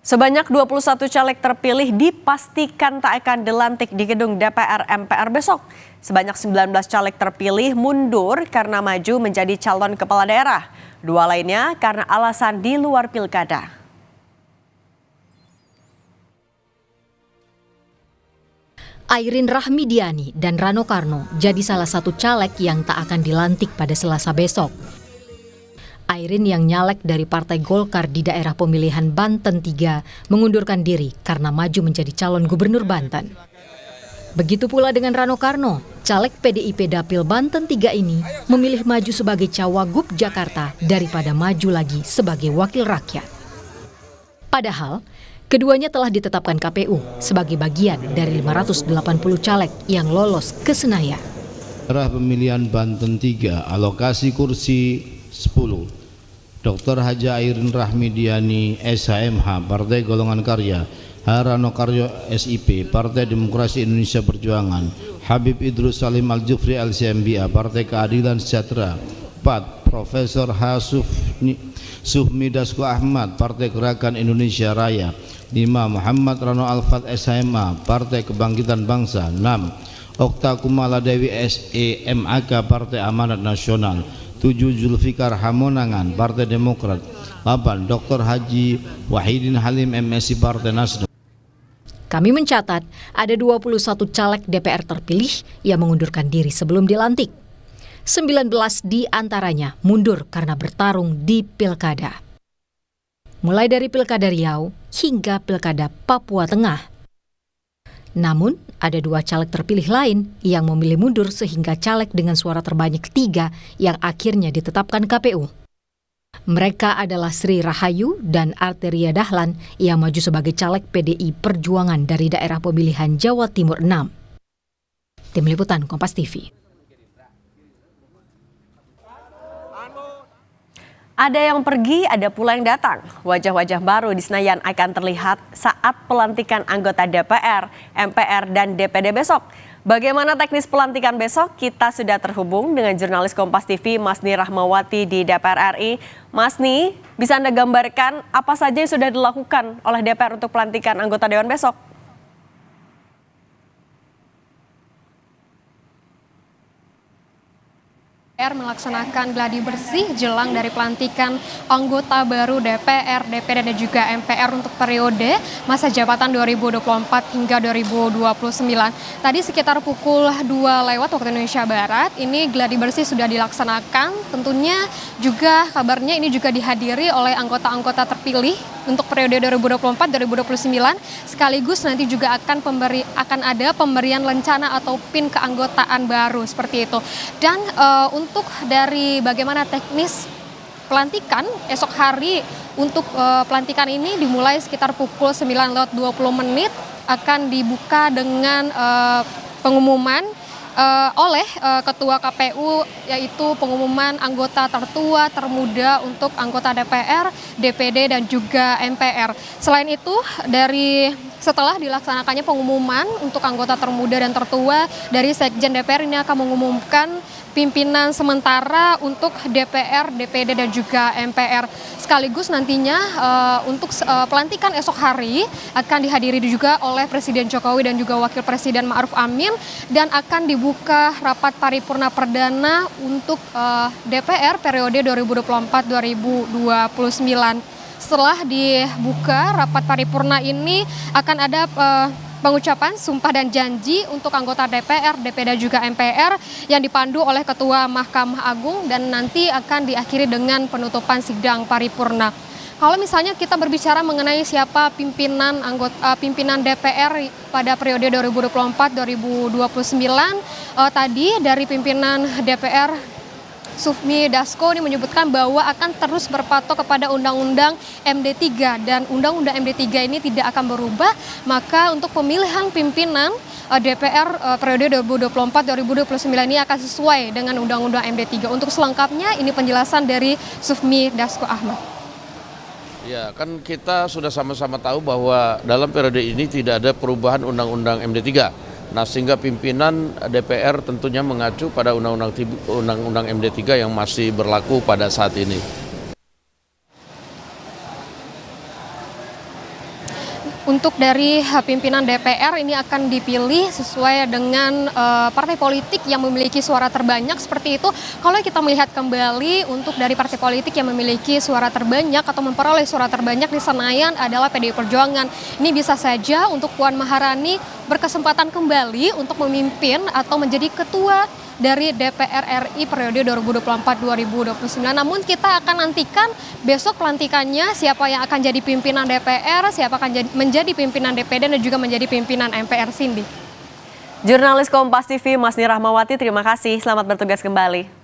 Sebanyak 21 caleg terpilih dipastikan tak akan dilantik di gedung DPR MPR besok. Sebanyak 19 caleg terpilih mundur karena maju menjadi calon kepala daerah. Dua lainnya karena alasan di luar pilkada. Airin Rahmidiani dan Rano Karno jadi salah satu caleg yang tak akan dilantik pada Selasa besok. Airin yang nyalek dari Partai Golkar di daerah pemilihan Banten 3 mengundurkan diri karena maju menjadi calon gubernur Banten. Begitu pula dengan Rano Karno, caleg PDIP Dapil Banten 3 ini memilih maju sebagai cawagup Jakarta daripada maju lagi sebagai wakil rakyat. Padahal, keduanya telah ditetapkan KPU sebagai bagian dari 580 caleg yang lolos ke Senayan. Daerah pemilihan Banten 3, alokasi kursi 10. Dr. Haja Airin Rahmidiani SHMH Partai Golongan Karya, Rano Karno SIP Partai Demokrasi Indonesia Perjuangan, Habib Idrus Salim Al-Jufri LCMBA Partai Keadilan Sejahtera. 4. Profesor H. Sufmi Dasko Ahmad Partai Gerakan Indonesia Raya. 5. Muhammad Rano Alfat SHMA Partai Kebangkitan Bangsa. 6. Okta Kumala Dewi SEMAK Partai Amanat Nasional. 7. Zulfikar Hamonangan Partai Demokrat. 8. Dr. Haji Wahidin Halim MSI Partai Nasdem. Kami mencatat ada 21 caleg DPR terpilih yang mengundurkan diri sebelum dilantik. 19 di antaranya mundur karena bertarung di pilkada. Mulai dari Pilkada Riau hingga Pilkada Papua Tengah. Namun, ada 2 caleg terpilih lain yang memilih mundur sehingga caleg dengan suara terbanyak 3 yang akhirnya ditetapkan KPU. Mereka adalah Sri Rahayu dan Arteria Dahlan yang maju sebagai caleg PDI Perjuangan dari daerah pemilihan Jawa Timur 6. Tim Liputan Kompas TV. Ada yang pergi, ada pula yang datang. Wajah-wajah baru di Senayan akan terlihat saat pelantikan anggota DPR, MPR, dan DPD besok. Bagaimana teknis pelantikan besok? Kita sudah terhubung dengan jurnalis Kompas TV, Masni Rahmawati di DPR RI. Masni, bisa Anda gambarkan apa saja yang sudah dilakukan oleh DPR untuk pelantikan anggota Dewan besok? Melaksanakan gladi bersih jelang dari pelantikan anggota baru DPR, DPD dan juga MPR untuk periode masa jabatan 2024 hingga 2029. Tadi sekitar pukul 2 lewat waktu Indonesia Barat, ini gladi bersih sudah dilaksanakan. Tentunya juga kabarnya ini juga dihadiri oleh anggota-anggota terpilih untuk periode 2024-2029, sekaligus nanti juga akan ada pemberian lencana atau PIN keanggotaan baru seperti itu. Dan untuk dari bagaimana teknis pelantikan esok hari untuk pelantikan ini dimulai sekitar pukul 9:20 akan dibuka dengan pengumuman oleh Ketua KPU, yaitu pengumuman anggota tertua termuda untuk anggota DPR, DPD dan juga MPR. Selain itu, setelah dilaksanakannya pengumuman untuk anggota termuda dan tertua, dari Sekjen DPR ini akan mengumumkan pimpinan sementara untuk DPR, DPD dan juga MPR. Sekaligus nantinya untuk pelantikan esok hari akan dihadiri juga oleh Presiden Jokowi dan juga Wakil Presiden Ma'ruf Amin, dan akan dibuka rapat paripurna perdana untuk DPR periode 2024-2029. Setelah dibuka rapat paripurna ini akan ada pengucapan sumpah dan janji untuk anggota DPR, DPD dan juga MPR yang dipandu oleh Ketua Mahkamah Agung, dan nanti akan diakhiri dengan penutupan sidang paripurna. Kalau misalnya kita berbicara mengenai siapa pimpinan DPR pada periode 2024-2029, tadi dari pimpinan DPR Sufmi Dasko ini menyebutkan bahwa akan terus berpatok kepada Undang-Undang MD3, dan Undang-Undang MD3 ini tidak akan berubah. Maka untuk pemilihan pimpinan DPR periode 2024-2029 ini akan sesuai dengan Undang-Undang MD3. Untuk selengkapnya ini penjelasan dari Sufmi Dasko Ahmad. Ya, kan kita sudah sama-sama tahu bahwa dalam periode ini tidak ada perubahan Undang-Undang MD3. Nah, sehingga pimpinan DPR tentunya mengacu pada Undang-Undang MD3 yang masih berlaku pada saat ini. untuk dari pimpinan DPR ini akan dipilih sesuai dengan partai politik yang memiliki suara terbanyak seperti itu. Kalau kita melihat kembali untuk dari partai politik yang memiliki suara terbanyak atau memperoleh suara terbanyak di Senayan adalah PDI Perjuangan. Ini bisa saja untuk Puan Maharani berkesempatan kembali untuk memimpin atau menjadi ketua dari DPR RI periode 2024-2029. Namun kita akan nantikan besok pelantikannya siapa yang akan jadi pimpinan DPR, siapa akan menjadi pimpinan DPD dan juga menjadi pimpinan MPR, Cindy. Jurnalis Kompas TV Masni Rahmawati, terima kasih. Selamat bertugas kembali.